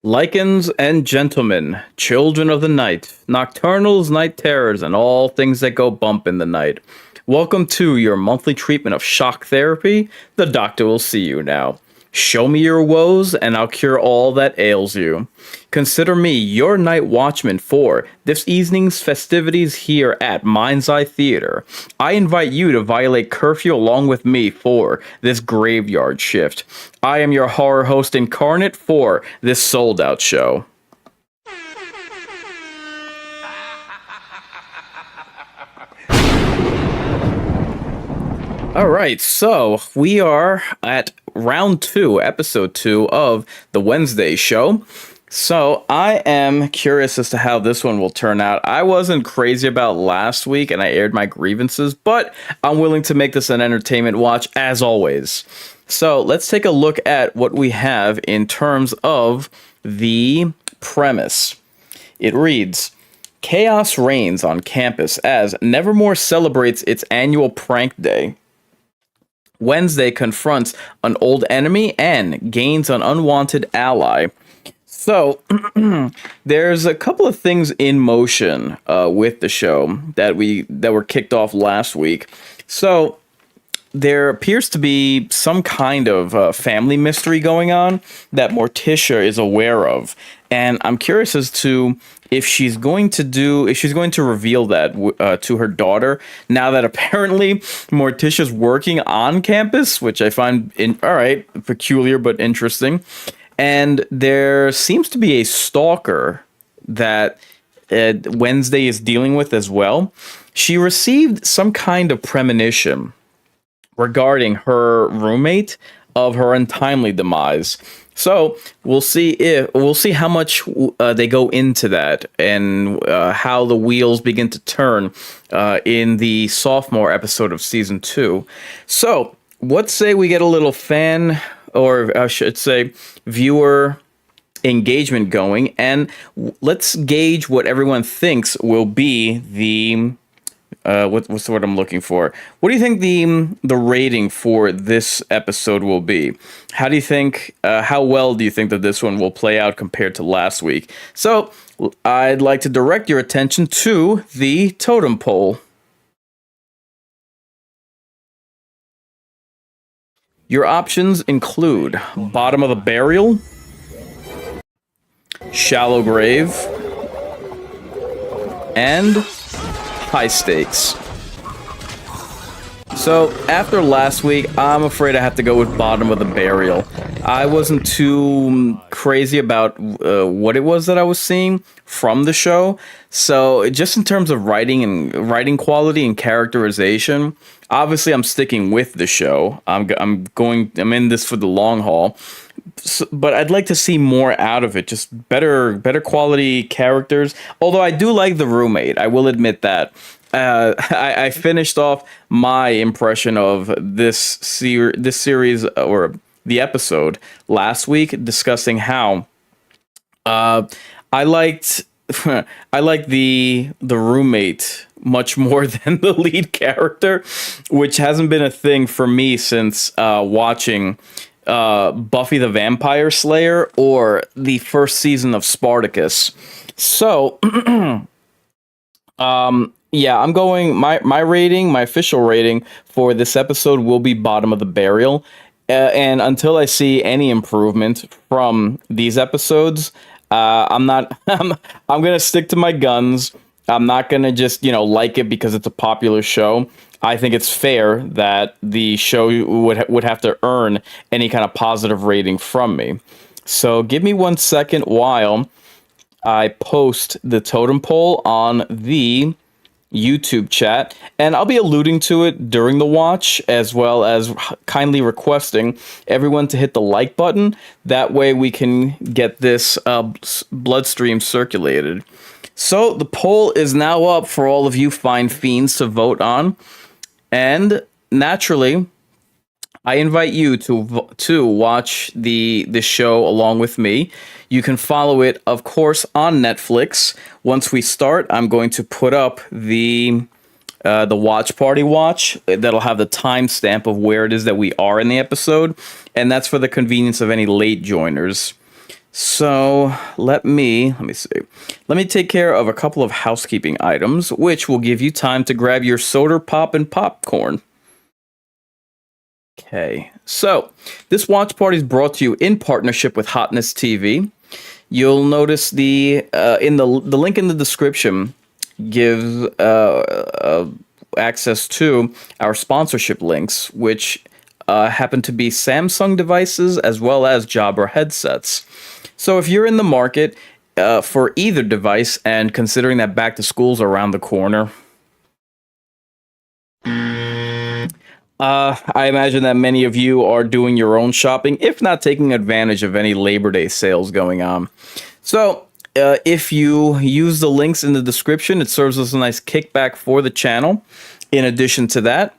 Lycans and gentlemen, children of the night, nocturnals, night terrors, and all things that go bump in the night. Welcome to your monthly treatment of shock therapy. The doctor will see you now. Show me your woes, and I'll cure all that ails you. Consider me your night watchman for this evening's festivities here at Mind's Eye Theater. I invite you to violate curfew along with me for this graveyard shift. I am your horror host Inkarnate for this sold-out show. All right, so we are at round 2, episode 2 of the Wednesday show. So I am curious as to how this one will turn out. I wasn't crazy about last week and I aired my grievances, but I'm willing to make this an entertainment watch as always. So let's take a look at what we have in terms of the premise. It reads, chaos reigns on campus as Nevermore celebrates its annual prank day. Wednesday confronts an old enemy and gains an unwanted ally. So, there's a couple of things in motion with the show that were kicked off last week. So, there appears to be some kind of family mystery going on that Morticia is aware of, and I'm curious as to if she's going to reveal that to her daughter, now that apparently Morticia's working on campus, which I find peculiar but interesting. And there seems to be a stalker that Wednesday is dealing with as well. She received some kind of premonition regarding her roommate of her untimely demise. So we'll see how much they go into that and how the wheels begin to turn in the sophomore episode of season 2. So let's say we get a little fan, or I should say viewer engagement going, and let's gauge what everyone thinks will be the what's the word I'm looking for? What do you think the rating for this episode will be? How do you think? How well do you think that this one will play out compared to last week? So I'd like to direct your attention to the totem pole. Your options include bottom of the burial, shallow grave, and high stakes. So after last week, I'm afraid I have to go with bottom of the burial. I wasn't too crazy about what it was that I was seeing from the show. So just in terms of writing quality and characterization, obviously I'm sticking with the show. I'm in this for the long haul. So, but I'd like to see more out of it, just better quality characters. Although I do like the roommate, I will admit that. I finished off my impression of this series or the episode last week, discussing how I liked the roommate much more than the lead character, which hasn't been a thing for me since watching Buffy the Vampire Slayer or the first season of Spartacus. So yeah, I'm going, my rating, my official rating for this episode will be bottom of the burial. And until I see any improvement from these episodes, I'm going to stick to my guns. I'm not going to just, like it because it's a popular show. I think it's fair that the show would have to earn any kind of positive rating from me. So give me 1 second while I post the totem pole on the YouTube chat, and I'll be alluding to it during the watch, as well as kindly requesting everyone to hit the like button. That way we can get this bloodstream circulated. So the poll is now up for all of you fine fiends to vote on, and naturally I invite you to watch the show along with me. You can follow it, of course, on Netflix. Once we start, I'm going to put up the watch party watch that'll have the timestamp of where it is that we are in the episode, and that's for the convenience of any late joiners. So let me see. Let me take care of a couple of housekeeping items, which will give you time to grab your soda pop and popcorn. Okay, so this watch party is brought to you in partnership with Hotness TV. You'll notice the in the link in the description gives access to our sponsorship links, which happen to be Samsung devices as well as Jabra headsets. So if you're in the market for either device, and considering that back to school's around the corner, I imagine that many of you are doing your own shopping, if not taking advantage of any Labor Day sales going on. So, if you use the links in the description, it serves as a nice kickback for the channel. In addition to that,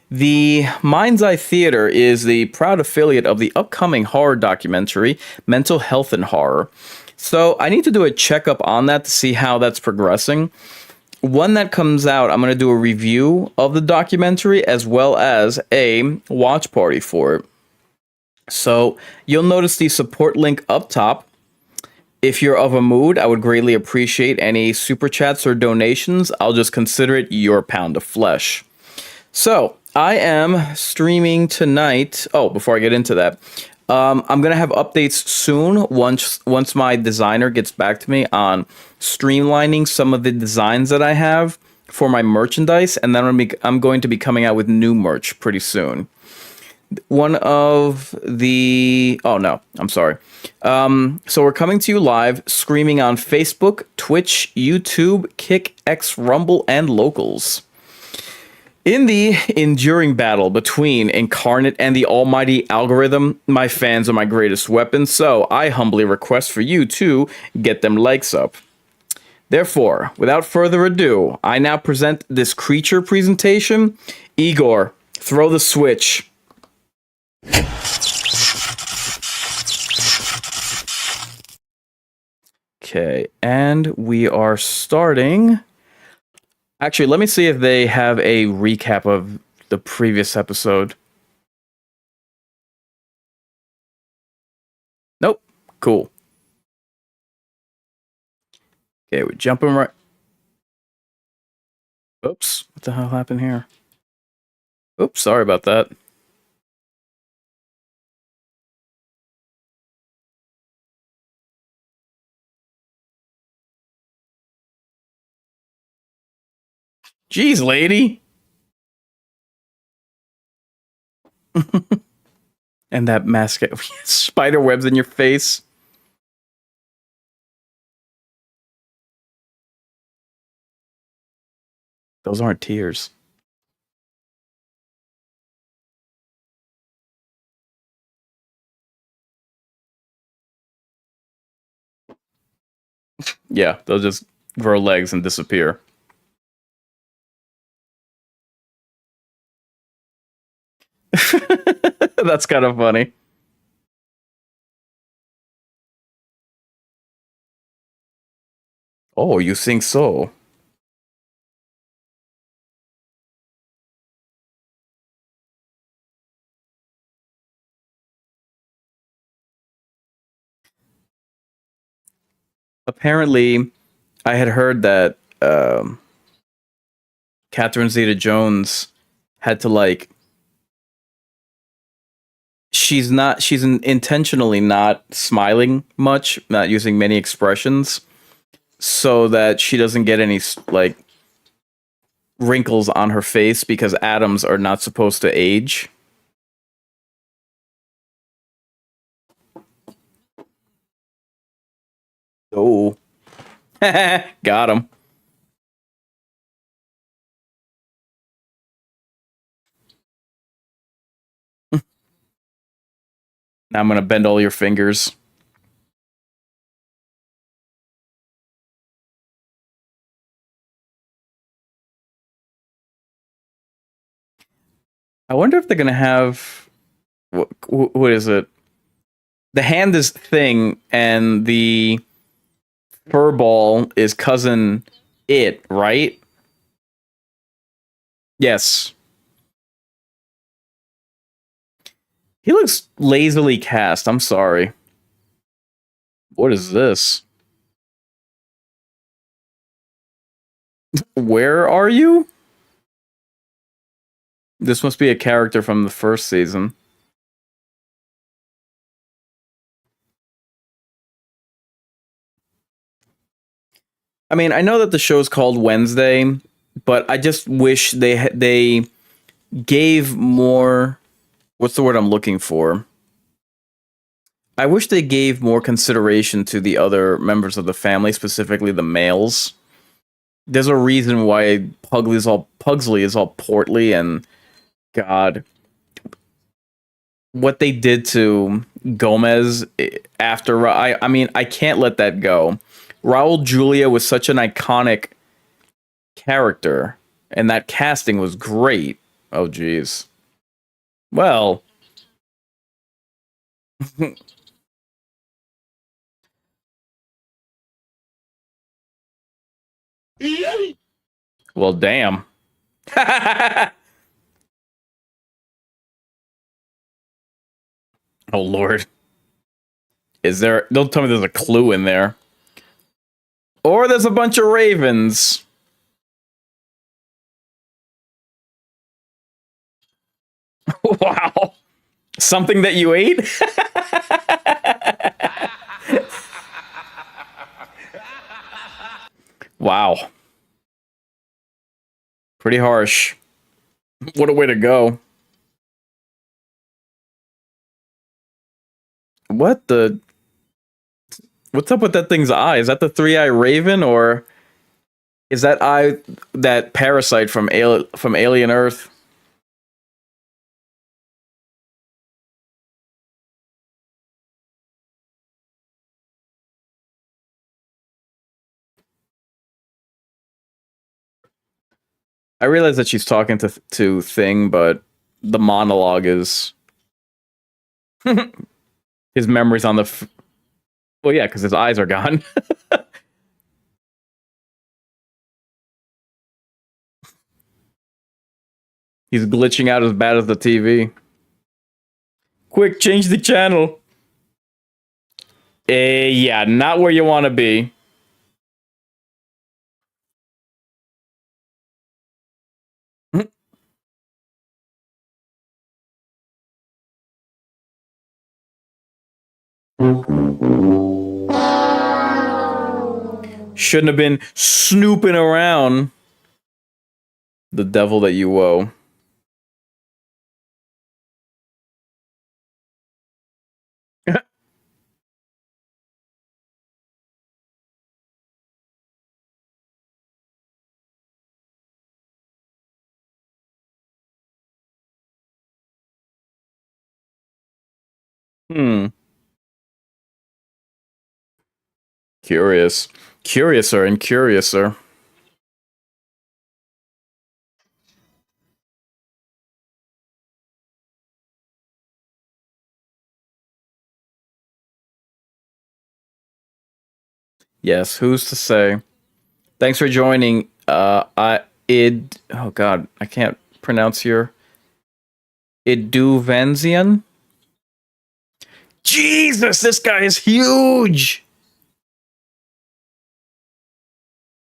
the Mind's Eye Theater is the proud affiliate of the upcoming horror documentary, Mental Health and Horror. So, I need to do a checkup on that to see how that's progressing. When that comes out, I'm going to do a review of the documentary as well as a watch party for it. So you'll notice the support link up top. If you're of a mood, I would greatly appreciate any super chats or donations. I'll just consider it your pound of flesh. So I am streaming tonight. Oh, before I get into that, I'm gonna have updates soon once my designer gets back to me on streamlining some of the designs that I have for my merchandise, and then I'm going to be coming out with new merch pretty soon. One of the oh no, I'm sorry. So we're coming to you live, streaming on Facebook, Twitch, YouTube, Kick, X, Rumble, and Locals. In the enduring battle between Inkarnate and the almighty algorithm, my fans are my greatest weapon, so I humbly request for you to get them likes up. Therefore, without further ado, I now present this creature presentation. Igor, throw the switch. Okay, and we are starting. Actually, let me see if they have a recap of the previous episode. Nope. Cool. Okay, we're jumping right. Oops. What the hell happened here? Oops, sorry about that. Jeez, lady. And that mask, spider webs in your face. Those aren't tears. Yeah, they'll just grow legs and disappear. That's kind of funny. Oh, you think so? Apparently, I had heard that Catherine Zeta-Jones had to like she's intentionally not smiling much, not using many expressions, so that she doesn't get any like wrinkles on her face because Addams are not supposed to age. Oh, got him. Now I'm gonna bend all your fingers. I wonder if they're gonna have what is it? The hand is thing, and the fur ball is cousin it, right? Yes. He looks lazily cast. I'm sorry. What is this? Where are you? This must be a character from the first season. I mean, I know that the show's called Wednesday, but I just wish they gave more. What's the word I'm looking for? I wish they gave more consideration to the other members of the family, specifically the males. There's a reason why Pugsley is all portly, and God, what they did to Gomez after I mean, I can't let that go. Raul Julia was such an iconic character, and that casting was great. Oh geez. Well, well, damn. Oh Lord. Is there? Don't tell me there's a clue in there. Or there's a bunch of ravens. Wow. Something that you ate? Wow. Pretty harsh. What a way to go. What the? What's up with that thing's eye? Is that the three-eye raven, or is that eye that parasite from Alien Earth? I realize that she's talking to Thing, but the monologue is his memories on the. Well, yeah, because his eyes are gone. He's glitching out as bad as the TV. Quick, change the channel. Yeah, not where you want to be. Shouldn't have been snooping around. The devil that you owe. Hmm. Curious. Curiouser and curiouser. Yes, who's to say? Thanks for joining. Oh god, I can't pronounce your Iduvenzian. Jesus, this guy is huge.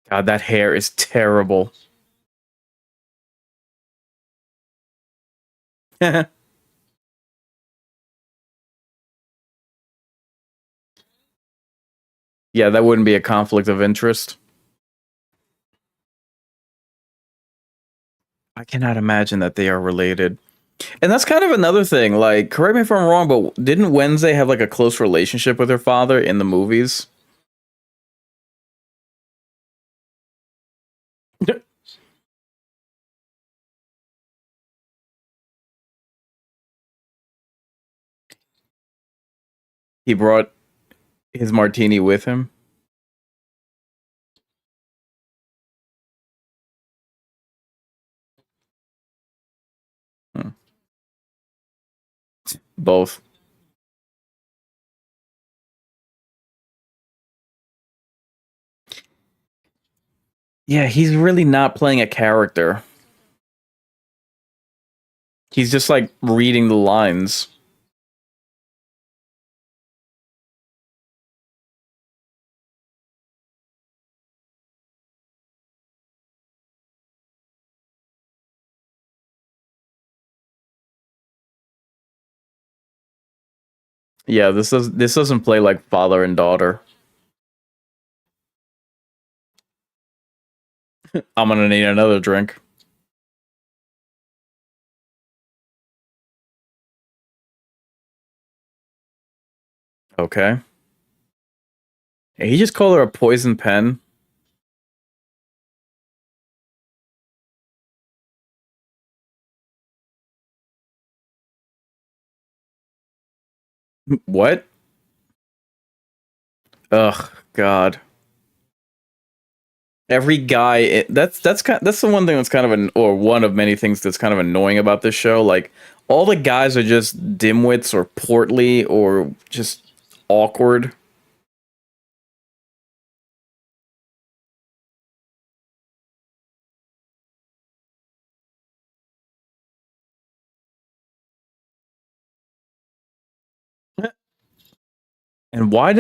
God, that hair is terrible. Yeah, that wouldn't be a conflict of interest. I cannot imagine that they are related. And that's kind of another thing. Like, correct me if I'm wrong, but didn't Wednesday have like a close relationship with her father in the movies? He brought his martini with him. Hmm. Both. Yeah, he's really not playing a character. He's just like reading the lines. Yeah, this doesn't play like father and daughter. I'm gonna need another drink. Okay. Hey, he just called her a poison pen. What? Ugh, God. Every guy that's the one thing that's kind of an or one of many things that's kind of annoying about this show. Like all the guys are just dimwits or portly or just awkward. And why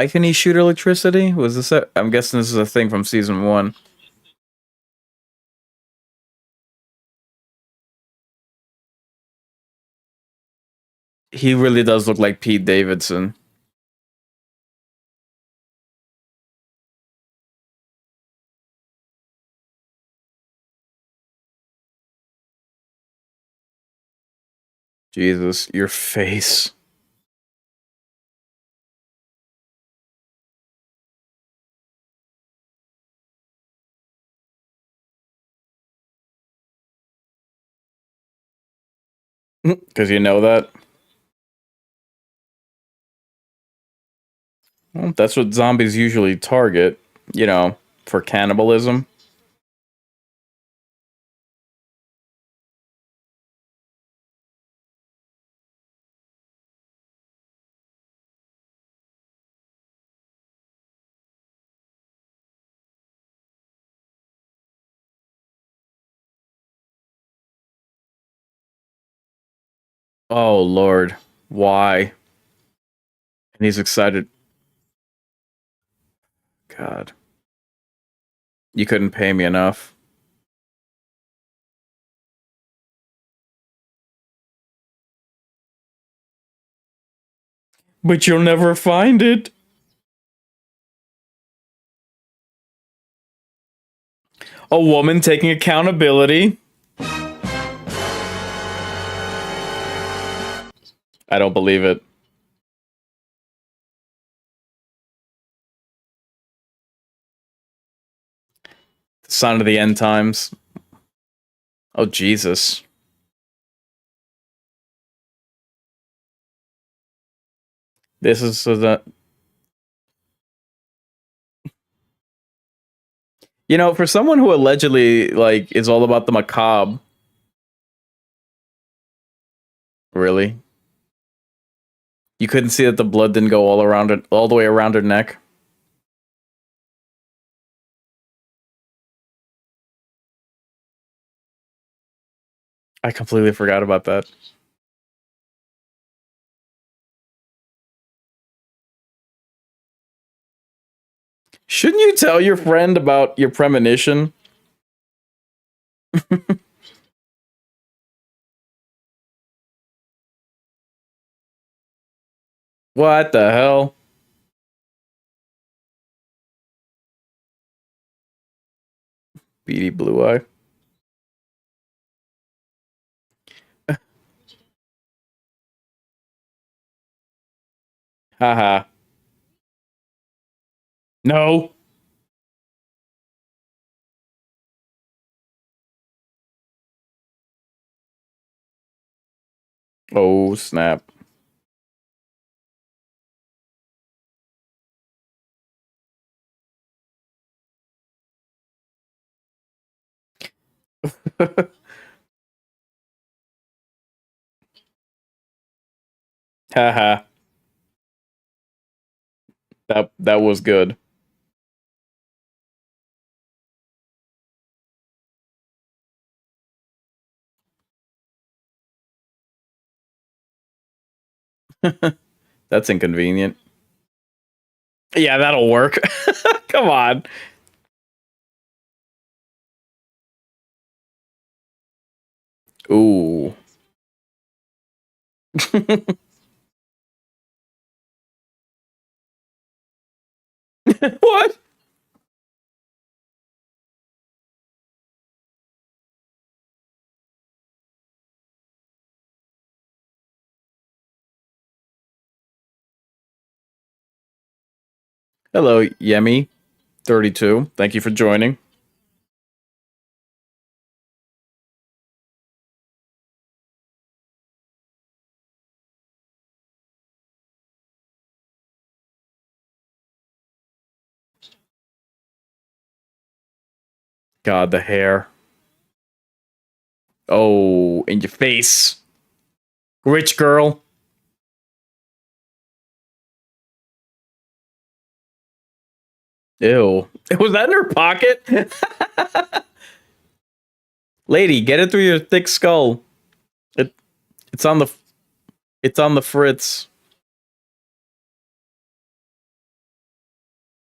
can he shoot electricity? Was this I'm guessing this is a thing from season 1. He really does look like Pete Davidson. Jesus, your face. Because you know that. Well, that's what zombies usually target, you know, for cannibalism. Oh, Lord. Why? And he's excited. God. You couldn't pay me enough. But you'll never find it. A woman taking accountability. I don't believe it. The sign of the end times. Oh, Jesus. This is so that. You know, for someone who allegedly, like, is all about the macabre, really? You couldn't see that the blood didn't go all around it, all the way around her neck? I completely forgot about that. Shouldn't you tell your friend about your premonition? What the hell? Beady blue eye. Haha. No. Oh, snap. Haha. That was good. That's inconvenient. Yeah, that'll work. Come on. Ooh. What? Hello, Yemi 32. Thank you for joining. God, the hair. Oh, in your face. Rich girl. Ew. Was that in her pocket? Lady, get it through your thick skull. It it's on the it's on the fritz.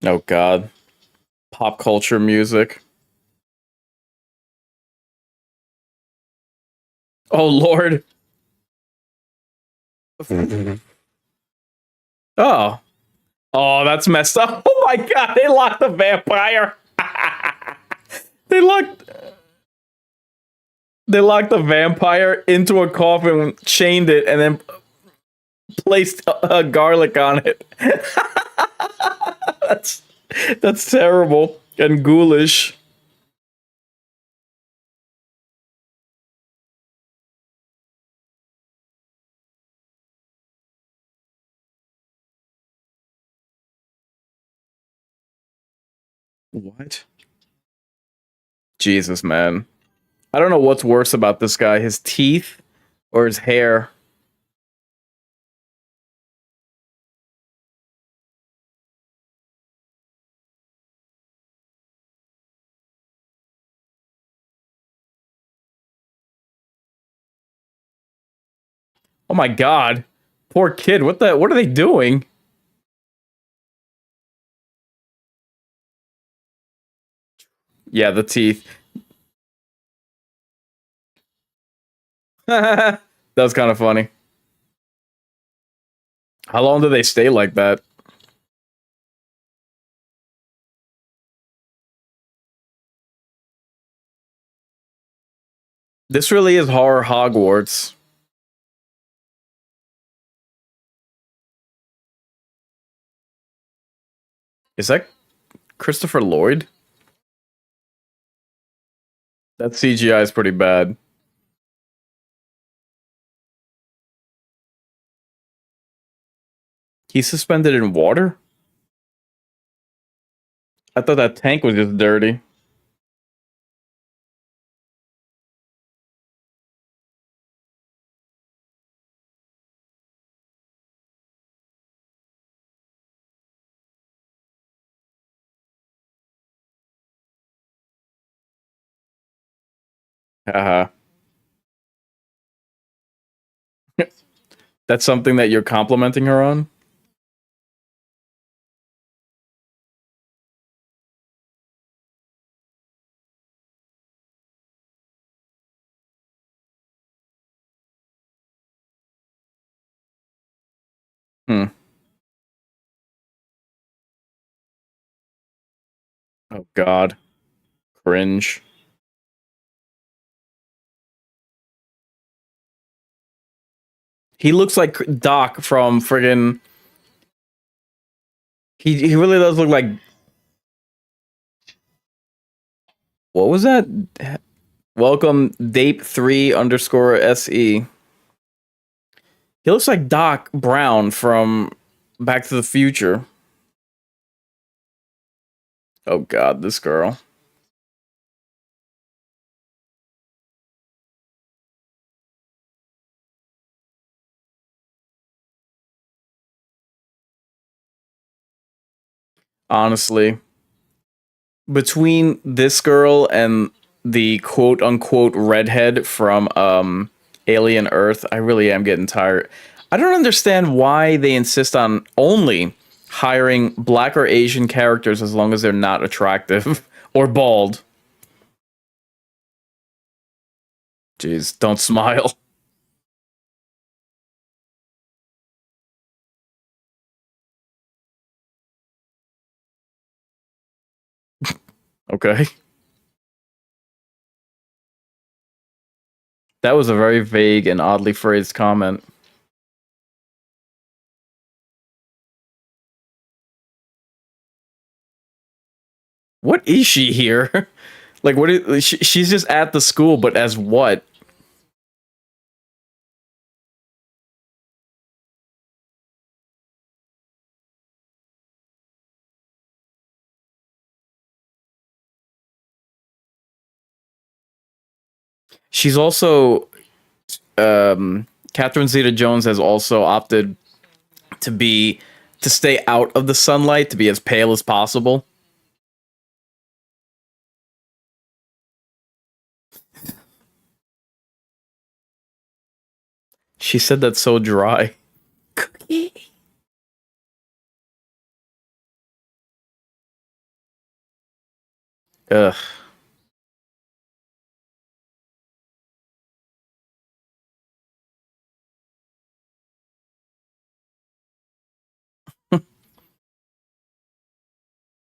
Oh god. Pop culture music. Oh lord. Oh. Oh, that's messed up. Oh my god, they locked the vampire. they locked they locked the vampire into a coffin, chained it, and then placed garlic on it. that's that's terrible and ghoulish. What? Jesus, man. I don't know what's worse about this guy, his teeth or his hair. Oh my god. Poor kid. What are they doing? Yeah, the teeth. That was kind of funny. How long do they stay like that? This really is horror Hogwarts. Is that Christopher Lloyd? That CGI is pretty bad. He's suspended in water? I thought that tank was just dirty. Haha. That's something that you're complimenting her on? Hmm. Oh god. Cringe. He looks like Doc from friggin' he really does look like what was that? Welcome Dape3 underscore SE. He looks like Doc Brown from Back to the Future. Oh god, this girl. Honestly, between this girl and the quote unquote redhead from Alien Earth, I really am getting tired. I don't understand why they insist on only hiring black or Asian characters as long as they're not attractive or bald. Jeez, don't smile. Okay. That was a very vague and oddly phrased comment. What is she here? Like, what is she's just at the school, but as what? She's also Catherine Zeta-Jones has also opted to be to stay out of the sunlight, to be as pale as possible. She said that's so dry. Ugh.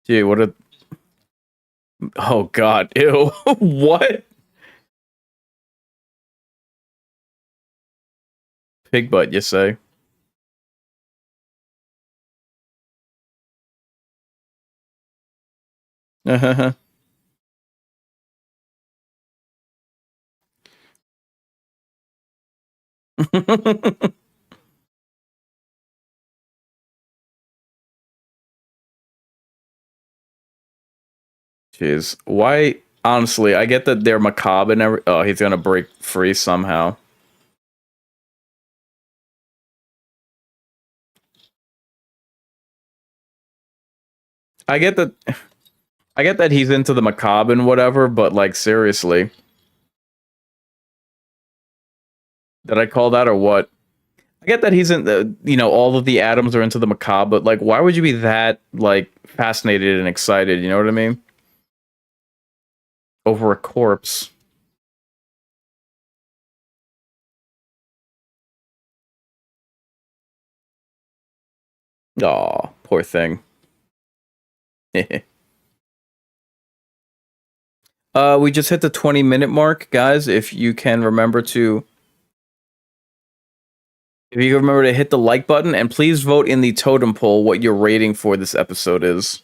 Gee, what a oh god, ew. What? Pig butt, you say? Jeez. Why? Honestly, I get that they're macabre and every. Oh, he's gonna break free somehow. I get that. I get that he's into the macabre and whatever, but like seriously, did I call that or what? I get that he's in the. All of the Addams are into the macabre, but like, why would you be that like fascinated and excited? You know what I mean? Over a corpse. Aw, poor thing. We just hit the 20-minute mark, guys. If you remember to hit the like button, and please vote in the totem poll what your rating for this episode is.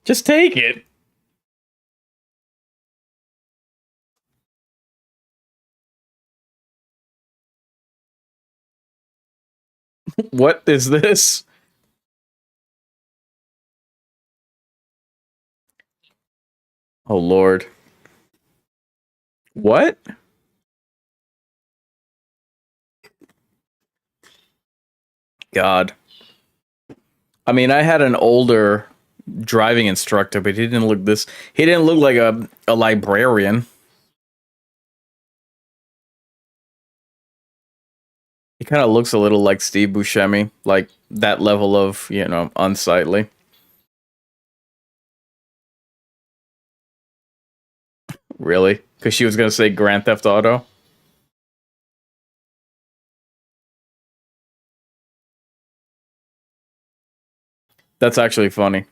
Just take it. What is this? Oh Lord. What? God. I mean, I had an older driving instructor, but he didn't look like a librarian. He kind of looks a little like Steve Buscemi, like that level of, unsightly. Really? Because she was going to say Grand Theft Auto? That's actually funny.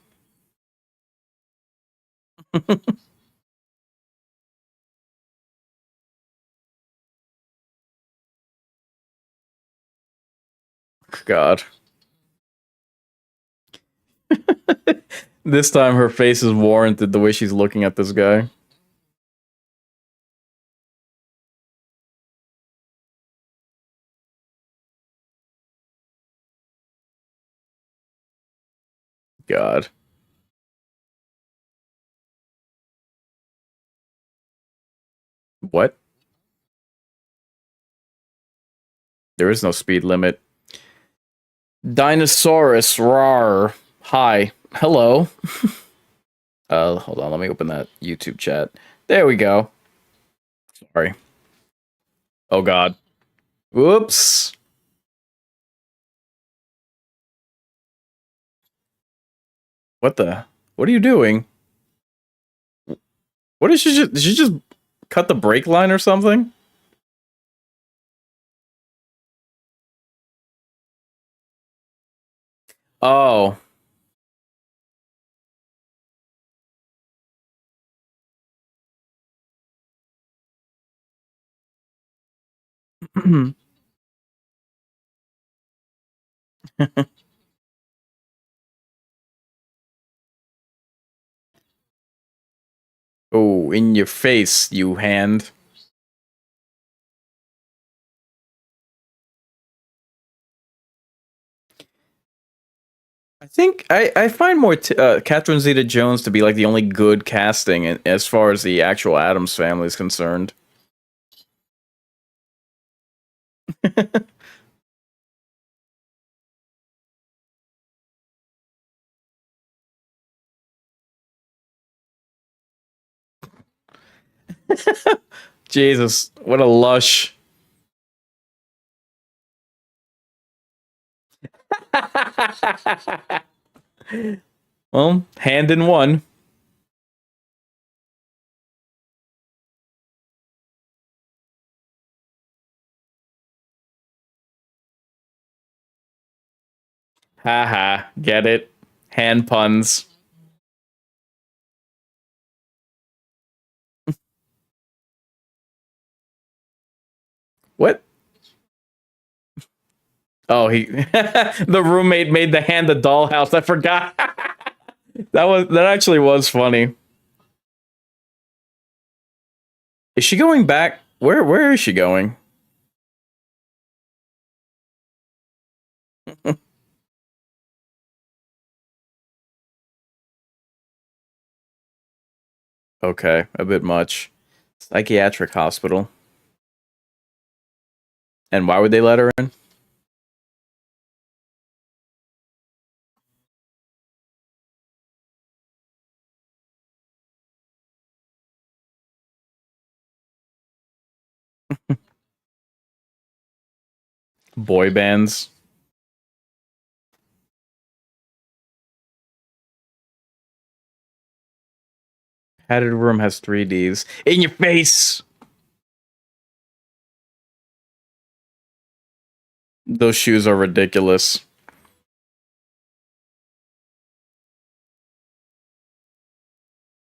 God. This time her face is warranted the way she's looking at this guy. God. What? There is no speed limit. Dinosaurus, rar. Hi. Hello. Hold on, let me open that YouTube chat. There we go. Sorry. Oh God. Whoops. What the? What are you doing? What did she just cut the brake line or something? Oh. Oh, in your face, you hand. I think I find more Catherine Zeta-Jones to be like the only good casting as far as the actual Addams family is concerned. Jesus, what a lush. Well, hand in one. Haha, get it? Hand puns. What? Oh, he the roommate made the hand the dollhouse. I forgot. That actually was funny. Is she going back? Where is she going? Okay, a bit much. Psychiatric hospital. And why would they let her in? Boy bands. Padded room has 3Ds. In your face! Those shoes are ridiculous.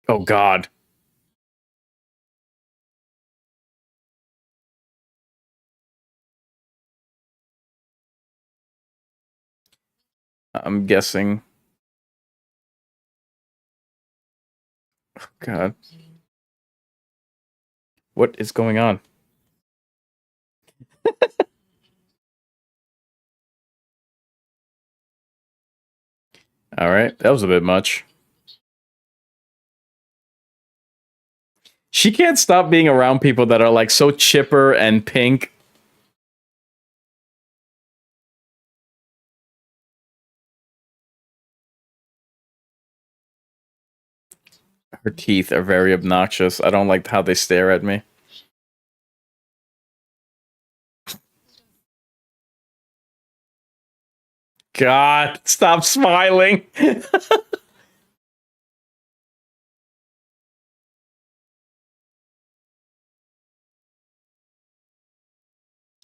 Oh God. I'm guessing. God. What is going on? Alright, that was a bit much. She can't stop being around people that are like so chipper and pink. Her teeth are very obnoxious. I don't like how they stare at me. God, stop smiling.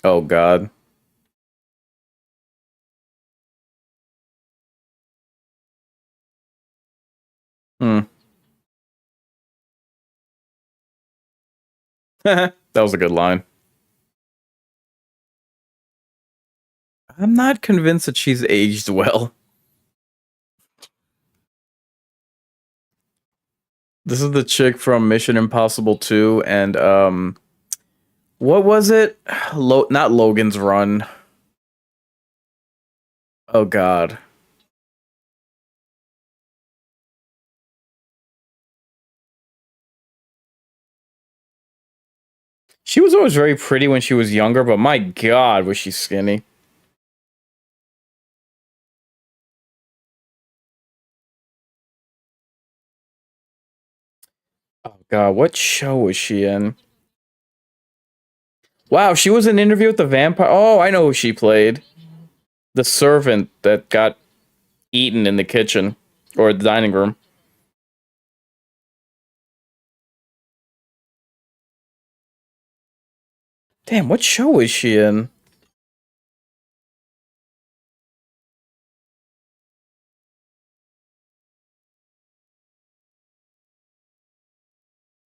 Oh God. Hmm. That was a good line. I'm not convinced that she's aged well. This is the chick from Mission Impossible 2 and what was it? Not Logan's Run. Oh God. She was always very pretty when she was younger, but my God, was she skinny. Oh god, what show was she in? Wow, she was in Interview with the Vampire. Oh, I know who she played. The servant that got eaten in the kitchen or the dining room. Damn, what show is she in?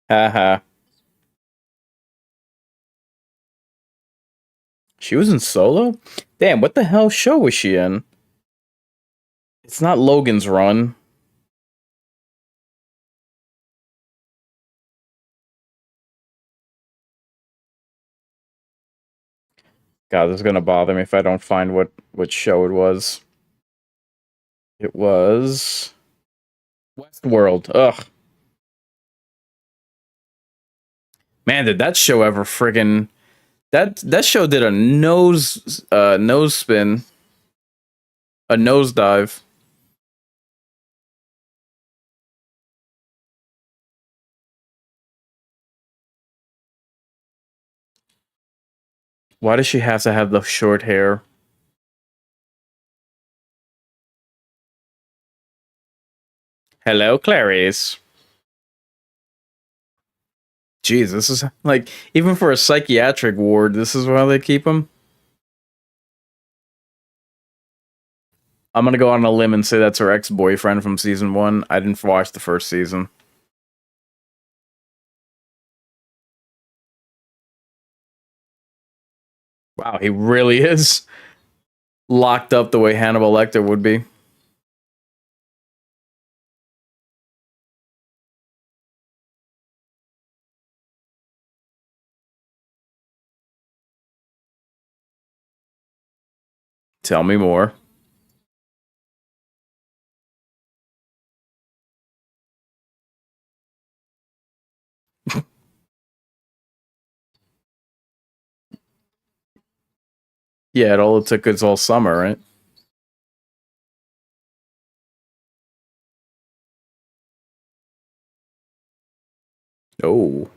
Haha. She was in Solo? Damn, what the hell show was she in? It's not Logan's Run. God, this is gonna bother me if I don't find what show it was. It was Westworld. Ugh. Man, did that show ever friggin' that show did a nose spin, a nosedive. Why does she have to have the short hair? Hello, Clarice. Jeez, this is like even for a psychiatric ward, this is why they keep him. I'm gonna go on a limb and say that's her ex-boyfriend from season one. I didn't watch the first season. Wow, he really is locked up the way Hannibal Lecter would be. Tell me more. Yeah, all it took is all summer, right? Oh.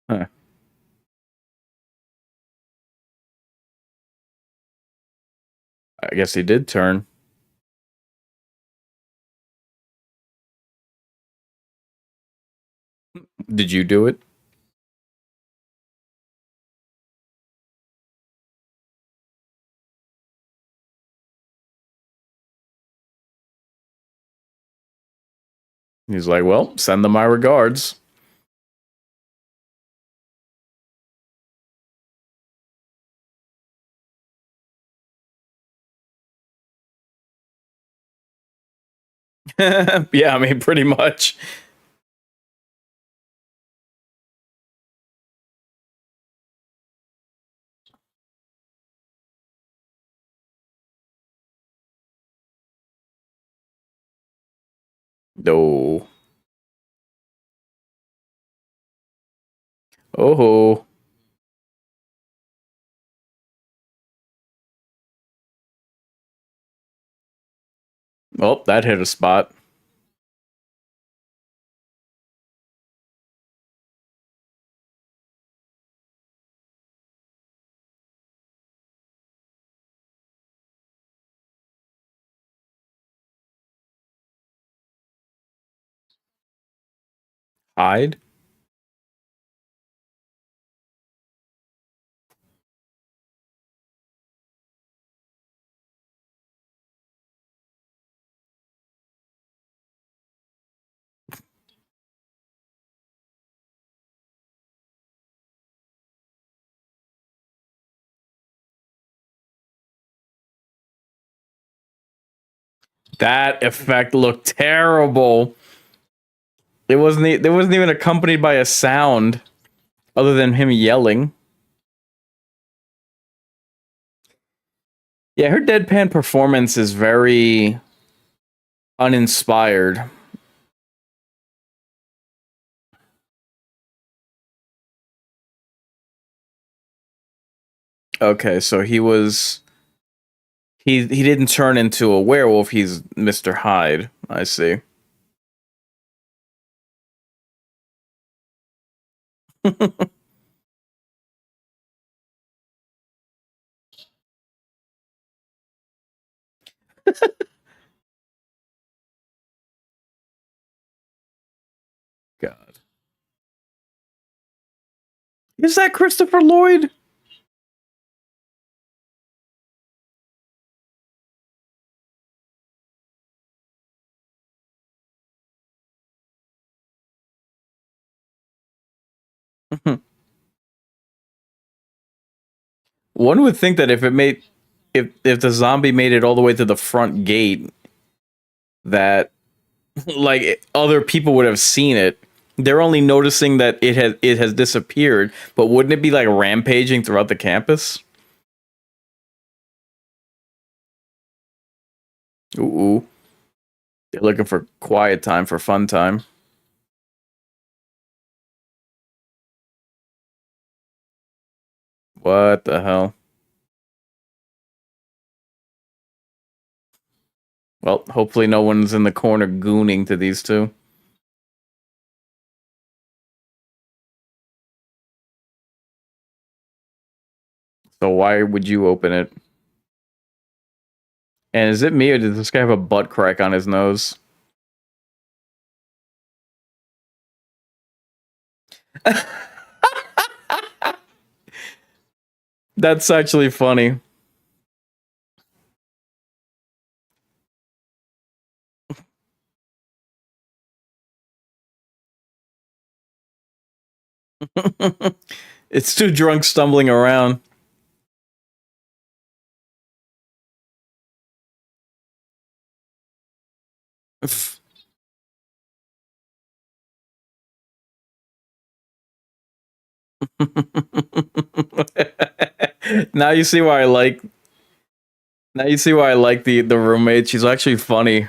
Huh. I guess he did turn. Did you do it? He's like, well, send them my regards. Yeah, I mean, pretty much. No. Oh. Oh, that hit a spot. Hide? That effect looked terrible. There wasn't even accompanied by a sound other than him yelling. Yeah, her deadpan performance is very Uninspired. Okay, so he didn't turn into a werewolf. He's Mr. Hyde. I see. God, is that Christopher Lloyd? One would think that if the zombie made it all the way to the front gate, that like other people would have seen it. They're only noticing that it has disappeared, but wouldn't it be like rampaging throughout the campus? Ooh, ooh. They're looking for quiet time for fun time. What the hell? Well, hopefully no one's in the corner gooning to these two. So why would you open it? And is it me or does this guy have a butt crack on his nose? That's actually funny. It's two drunks stumbling around. now you see why I like now you see why I like the roommate. She's actually funny.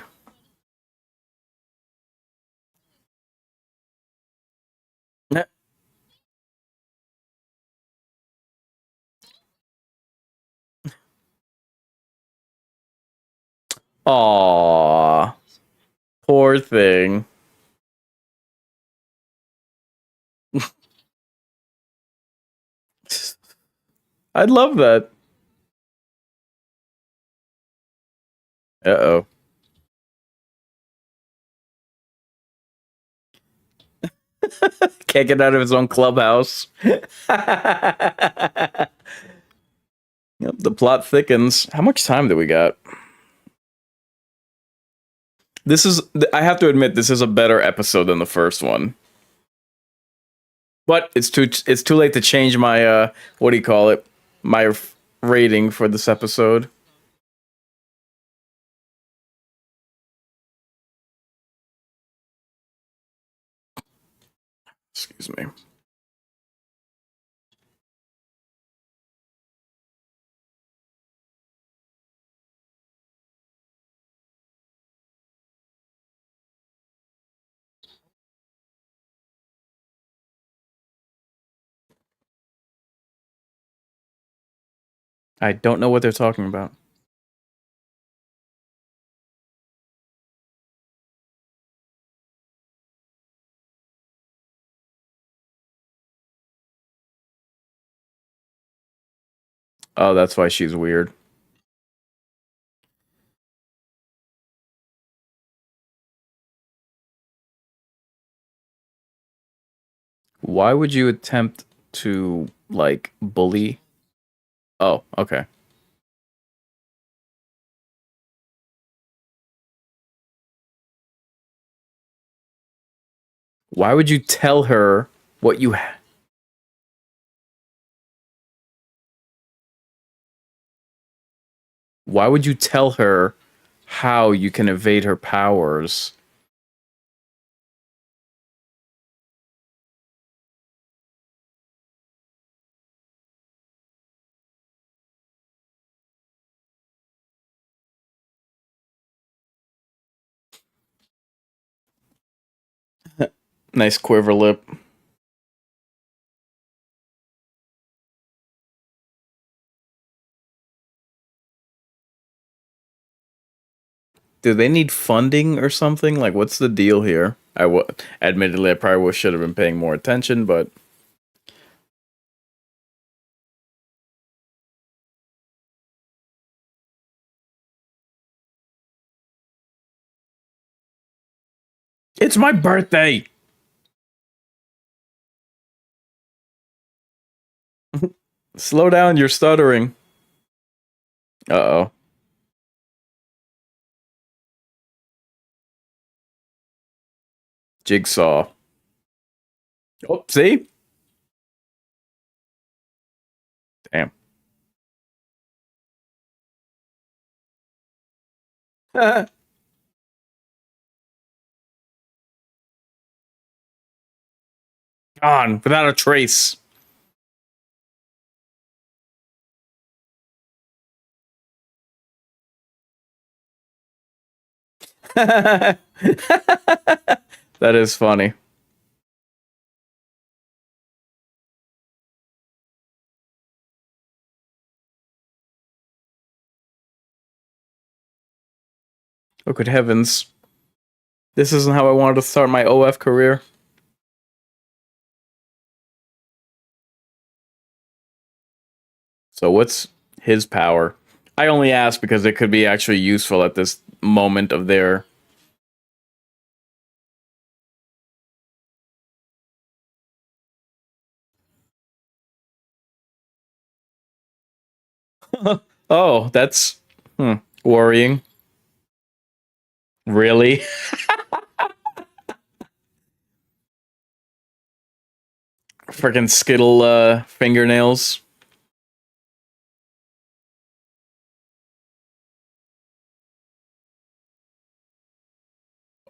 Aww. Poor thing. I'd love that. Uh-oh. Can't get out of his own clubhouse. Yep, the plot thickens. How much time do we got? This is I have to admit this is a better episode than the first one. But it's too late to change my what do you call it? My rating for this episode. Excuse me. I don't know what they're talking about. Oh, that's why she's weird. Why would you attempt to like bully? Oh, okay. Why would you tell her what you why would you tell her how you can evade her powers? Nice quiver lip. Do they need funding or something? Like, what's the deal here? Admittedly, I probably should have been paying more attention, but it's my birthday. Slow down, you're stuttering. Uh oh. Jigsaw. Oh, see? Damn. Gone without a trace. That is funny. Oh, good heavens. This isn't how I wanted to start my OF career. So, what's his power? I only ask because it could be actually useful at this moment of their. Oh, that's worrying. Really? Freaking Skittle fingernails.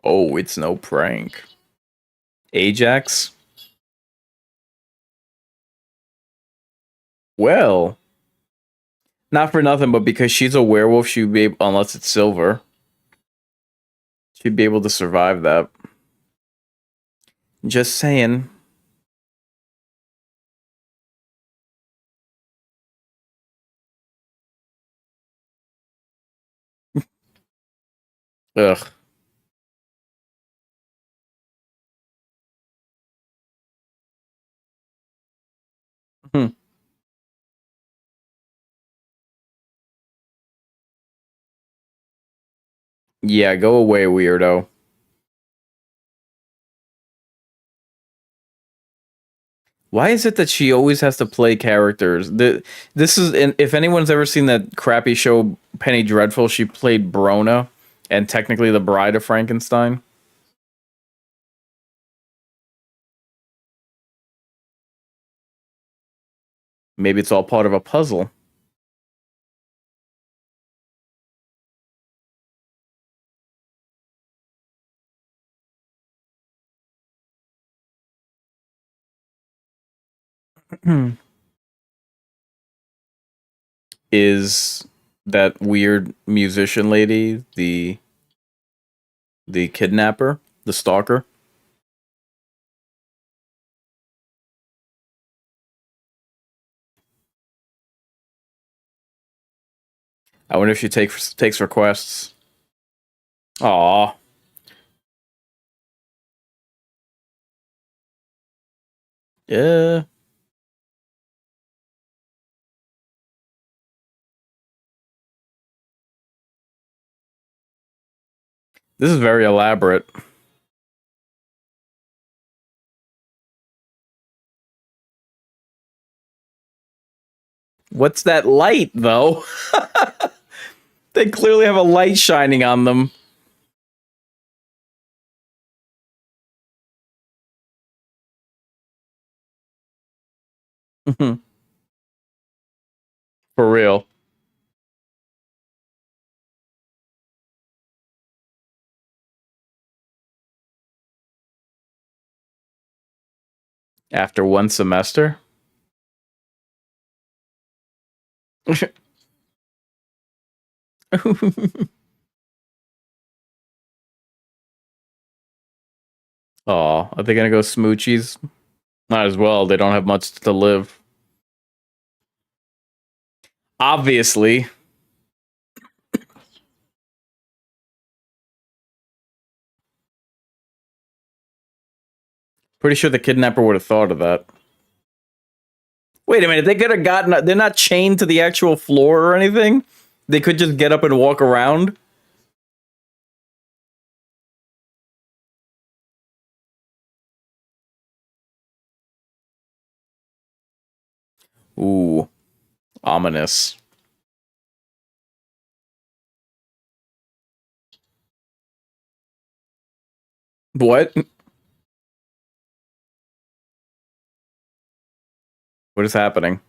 Oh, it's no prank. Ajax? Well, not for nothing, but because she's a werewolf, she'd be able, unless it's silver, she'd be able to survive that. Just saying. Ugh. Hmm. Yeah, go away, weirdo. Why is it that she always has to play characters? This is, if anyone's ever seen that crappy show Penny Dreadful, she played Brona and technically the Bride of Frankenstein. Maybe it's all part of a puzzle. Is that weird musician lady the kidnapper, the stalker? I wonder if she takes requests. Aw. Yeah. This is very elaborate. What's that light, though? They clearly have a light shining on them. For real. After one semester? Oh, are they gonna go smoochies? Might as well. They don't have much to live. Obviously. Pretty sure the kidnapper would have thought of that. Wait a minute, they could have gotten. They're not chained to the actual floor or anything. They could just get up and walk around. Ooh, ominous. What? What is happening?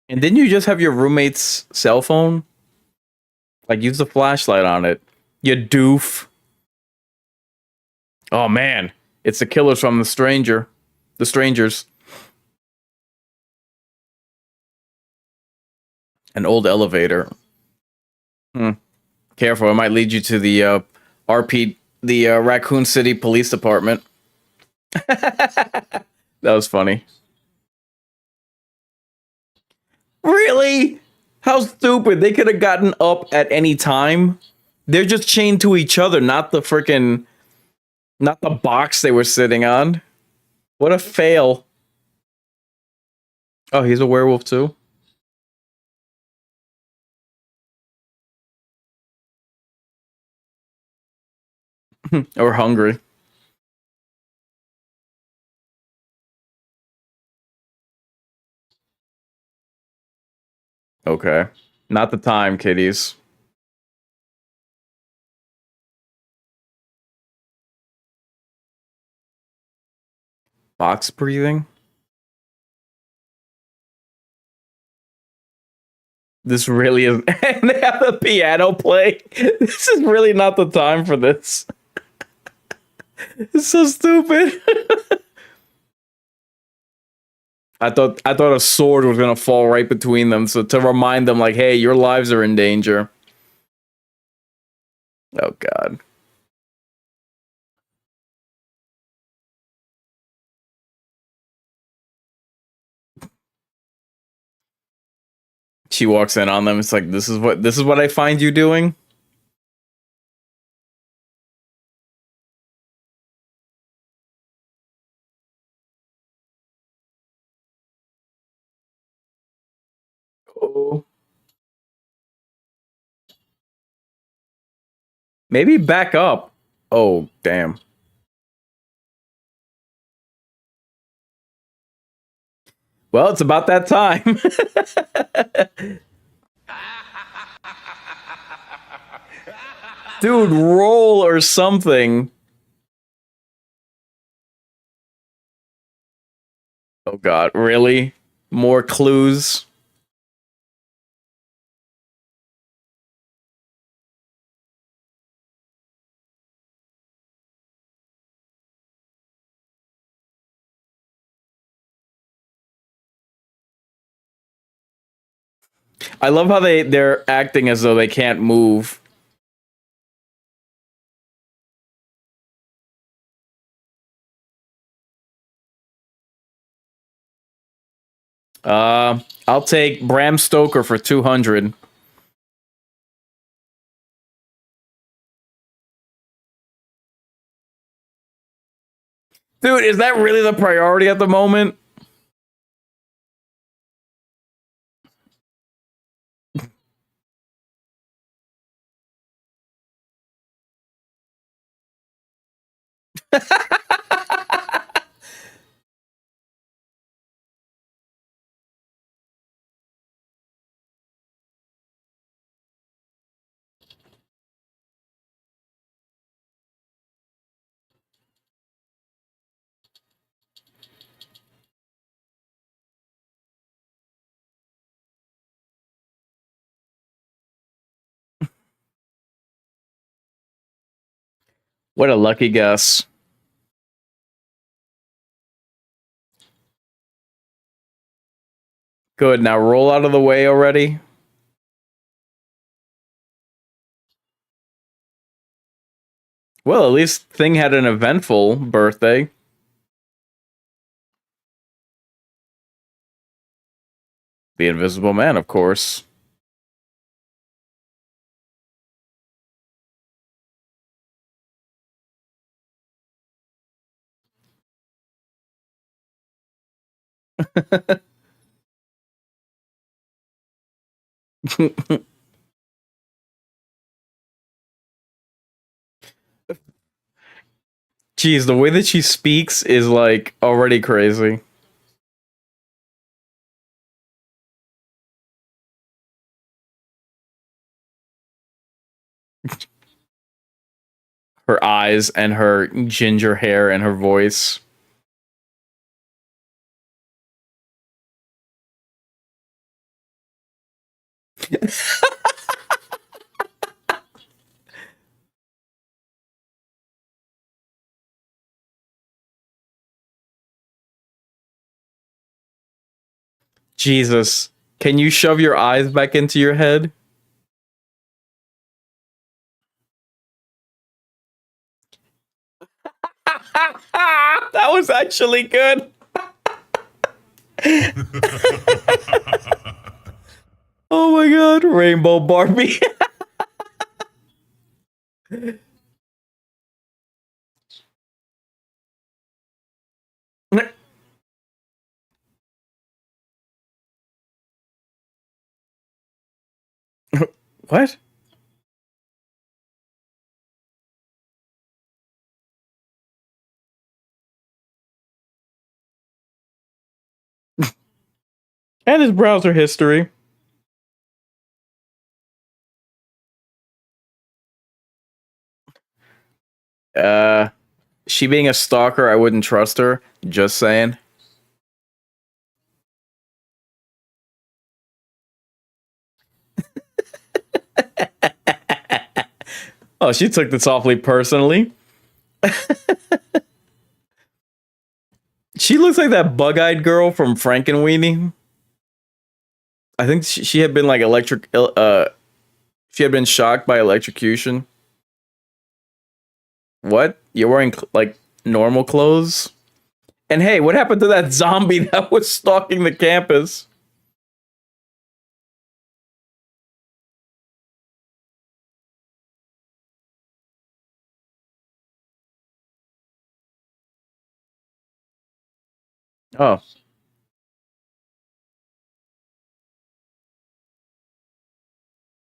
And didn't you just have your roommate's cell phone? Like, use the flashlight on it. You doof. Oh man, it's the killers from the stranger. The strangers. An old elevator. Hmm. Careful, it might lead you to the RP, the Raccoon City Police Department. That was funny. Really? How stupid. They could have gotten up at any time. They're just chained to each other, not the freaking, not the box they were sitting on. What a fail. Oh, he's a werewolf too? Or hungry. Okay. Not the time, kiddies. Box breathing? This really is. And they have the piano play. This is really not the time for this. It's so stupid. I thought a sword was gonna fall right between them, so to remind them, like, hey, your lives are in danger. Oh god. She walks in on them. It's like, this is what I find you doing. Oh. Maybe back up. Oh damn. Well, it's about that time. Dude, roll or something. Oh god, really? More clues? I love how they're acting as though they can't move. I'll take Bram Stoker for 200. Dude, is that really the priority at the moment? What a lucky guess. Good, now roll out of the way already. Well, at least Thing had an eventful birthday. The Invisible Man, of course. Jeez, the way that she speaks is like already crazy. Her eyes and her ginger hair and her voice. Jesus. Can you shove your eyes back into your head? That was actually good. Oh my god, Rainbow Barbie. What? And his browser history. Uh, she being a stalker, I wouldn't trust her. Just saying. Oh, she took this awfully personally. She looks like that bug-eyed girl from Frankenweenie. I think she had been like she had been shocked by electrocution. What? You're wearing like normal clothes? And hey, what happened to that zombie that was stalking the campus? Oh,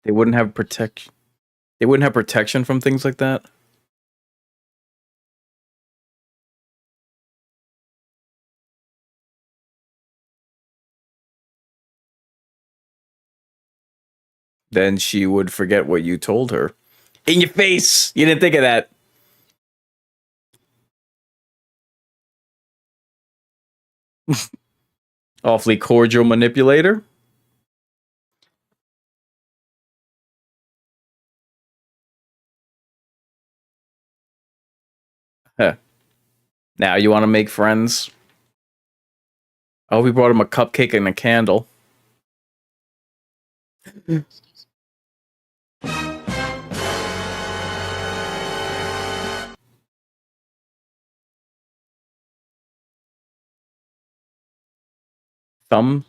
they wouldn't have protection. They wouldn't have protection from things like that. Then she would forget what you told her. In your face! You didn't think of that. Awfully cordial manipulator. Huh. Now you want to make friends? Oh, we brought him a cupcake and a candle. Thumb.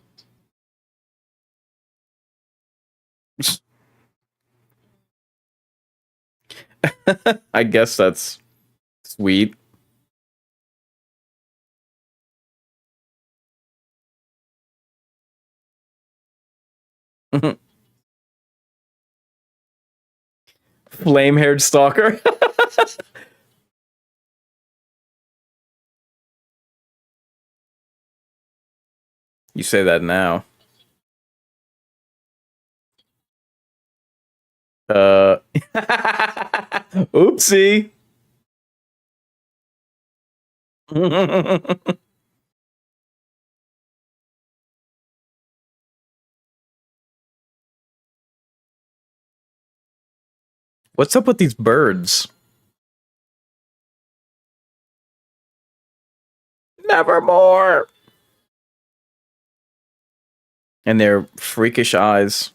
I guess that's sweet. Flame haired stalker. You say that now. Uh, oopsie. What's up with these birds? Nevermore. And their freakish eyes.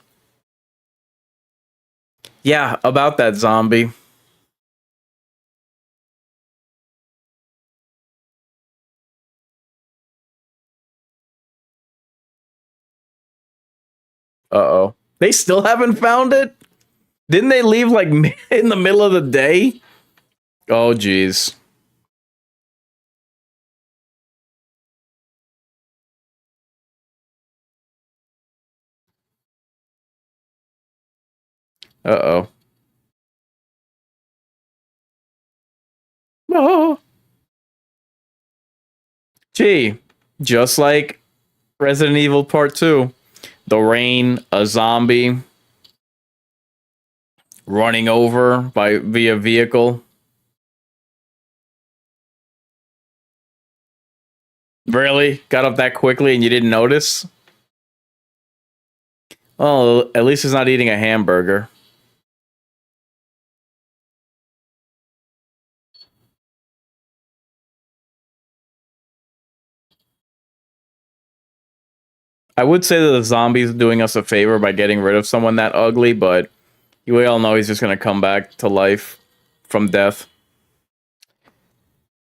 Yeah, about that zombie. Uh-oh. They still haven't found it? Didn't they leave like in the middle of the day? Oh, geez. Uh-oh. Oh. Gee, just like Resident Evil Part 2. The rain, a zombie running over via vehicle. Really? Got up that quickly and you didn't notice? Oh, at least he's not eating a hamburger. I would say that the zombie's doing us a favor by getting rid of someone that ugly, but we all know he's just going to come back to life from death.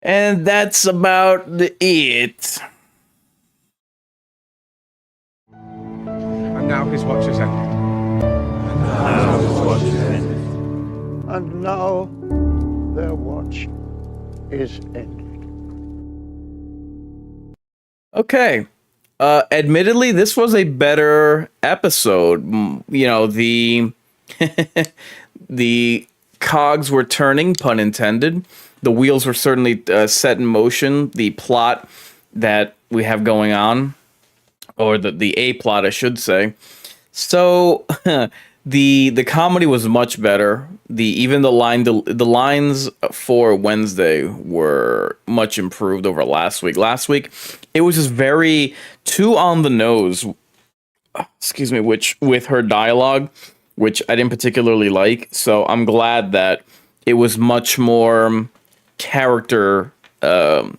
And that's about it. And now his watch is ended. And now their watch is ended. Okay. Admittedly, this was a better episode. You know, the the cogs were turning, pun intended. The wheels were certainly set in motion. The plot that we have going on, or the A plot, I should say. So the comedy was much better. The lines for Wednesday were much improved over last week. Last week, it was just very too on the nose. Excuse me, which with her dialogue, which I didn't particularly like. So I'm glad that it was much more character. The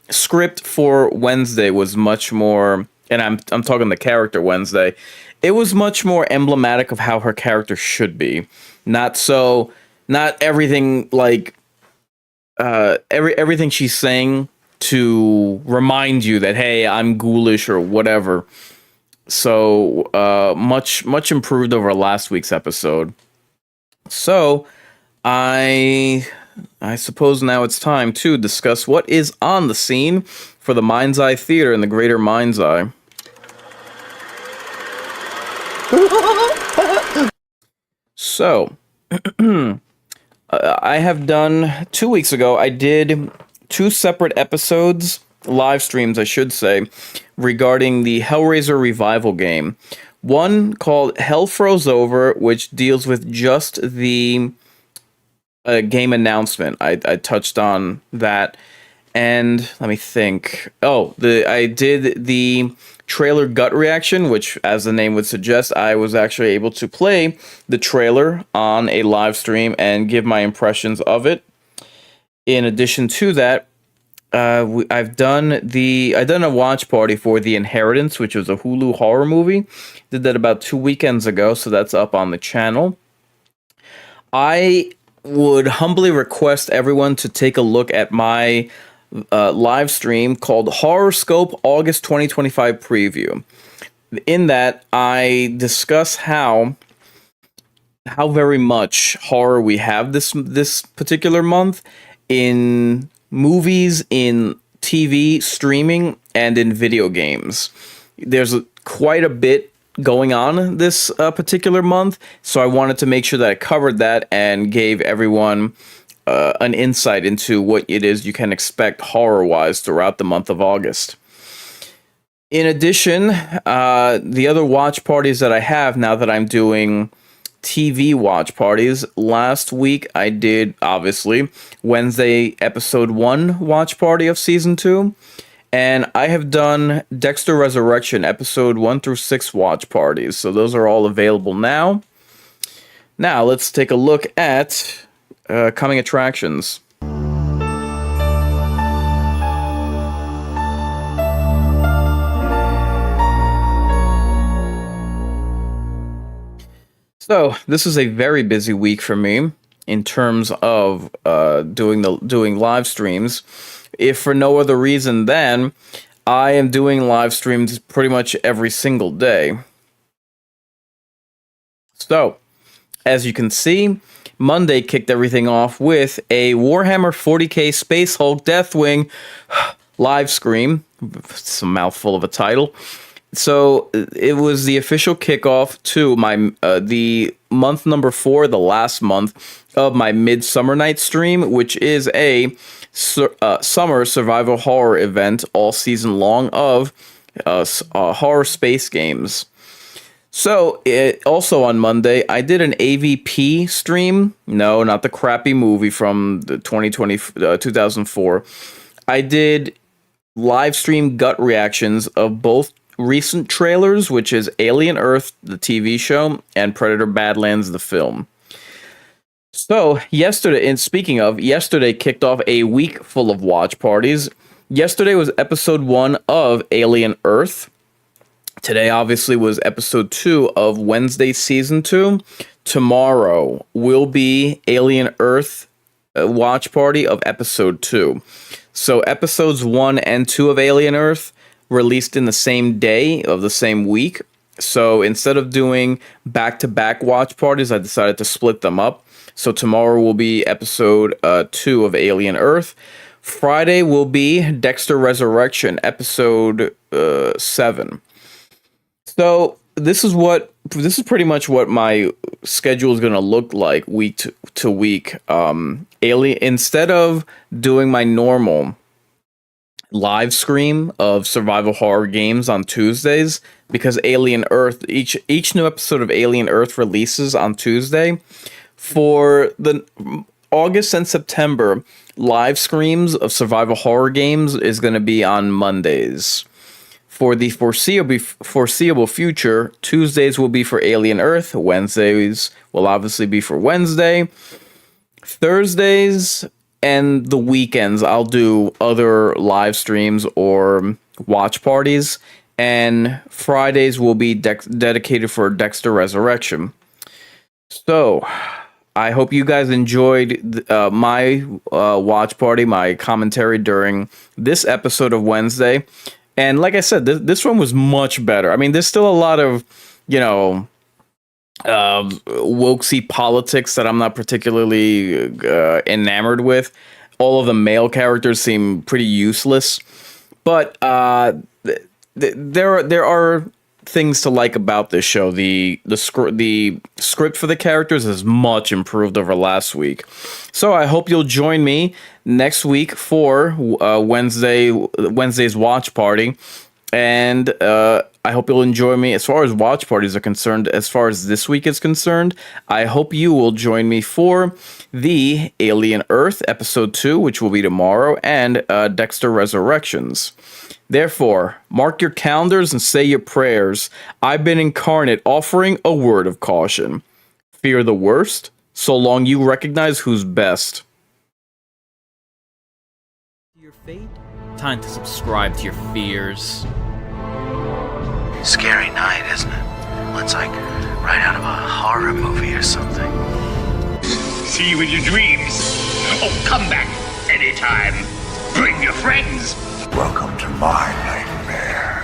script for Wednesday was much more, and I'm talking the character Wednesday. It was much more emblematic of how her character should be. Not everything like everything she's saying to remind you that, hey, I'm ghoulish or whatever. So much improved over last week's episode. So I suppose now it's time to discuss what is on the scene for the Mind's Eye Theater in the Greater Mind's Eye. So, I have done 2 weeks ago, I did 2 separate episodes, live streams, I should say, regarding the Hellraiser revival game. One called Hell Froze Over, which deals with just the game announcement. I touched on that. And let me think. I did the trailer gut reaction, which, as the name would suggest, I was actually able to play the trailer on a live stream and give my impressions of it. In addition to that, I've done a watch party for The Inheritance, which was a Hulu horror movie. Did that about 2 weekends ago, so that's up on the channel. I would humbly request everyone to take a look at my live stream called Horoscope August 2025 Preview. In that, I discuss how very much horror we have this particular month in movies, in TV, streaming, and in video games. There's quite a bit going on this particular month, so I wanted to make sure that I covered that and gave everyone an insight into what it is you can expect horror-wise throughout the month of August. In addition, the other watch parties that I have now that I'm doing TV watch parties, last week I did, obviously, Wednesday episode 1 watch party of season 2, and I have done Dexter Resurrection episode 1 through 6 watch parties, so those are all available now. Now, let's take a look at coming attractions. So this is a very busy week for me in terms of doing live streams. If for no other reason than I am doing live streams pretty much every single day. So, as you can see, Monday kicked everything off with a Warhammer 40k Space Hulk Deathwing live stream. It's a mouthful of a title. So it was the official kickoff to my the month number 4, the last month of my Midsummer Night stream, which is a summer survival horror event all season long of horror space games. So, also on Monday, I did an AVP stream. No, not the crappy movie from the 2004. I did live stream gut reactions of both recent trailers, which is Alien Earth, the TV show, and Predator Badlands, the film. So, yesterday, and speaking of, yesterday kicked off a week full of watch parties. Yesterday was episode 1 of Alien Earth. Today, obviously, was episode 2 of Wednesday season 2. Tomorrow will be Alien Earth watch party of episode 2. So, episodes 1 and 2 of Alien Earth released in the same day of the same week. So, instead of doing back-to-back watch parties, I decided to split them up. So, tomorrow will be episode 2 of Alien Earth. Friday will be Dexter Resurrection, episode 7. So this is pretty much what my schedule is going to look like week to week. Instead of doing my normal live stream of survival horror games on Tuesdays, because Alien Earth, each new episode of Alien Earth releases on Tuesday. For the August and September, live streams of survival horror games is going to be on Mondays. For the foreseeable future, Tuesdays will be for Alien Earth, Wednesdays will obviously be for Wednesday, Thursdays and the weekends I'll do other live streams or watch parties, and Fridays will be dedicated for Dexter Resurrection. So, I hope you guys enjoyed my watch party, my commentary during this episode of Wednesday. And like I said, this one was much better. I mean, there's still a lot of, wokesy politics that I'm not particularly enamored with. All of the male characters seem pretty useless. But there are things to like about this show. The script for the characters is much improved over last week. So I hope you'll join me next week for Wednesday's watch party, and I hope you'll enjoy me as far as watch parties are concerned. As far as this week is concerned, I hope you will join me for the Alien Earth episode 2, which will be tomorrow, and Dexter Resurrections. Therefore, mark your calendars and say your prayers. I've been Inkarnate, offering a word of caution. Fear the worst, so long you recognize who's best. Your fate? Time to subscribe to your fears. Scary night, isn't it? Looks like right out of a horror movie or something. See you in your dreams. Oh, come back anytime. Bring your friends. Welcome to my nightmare.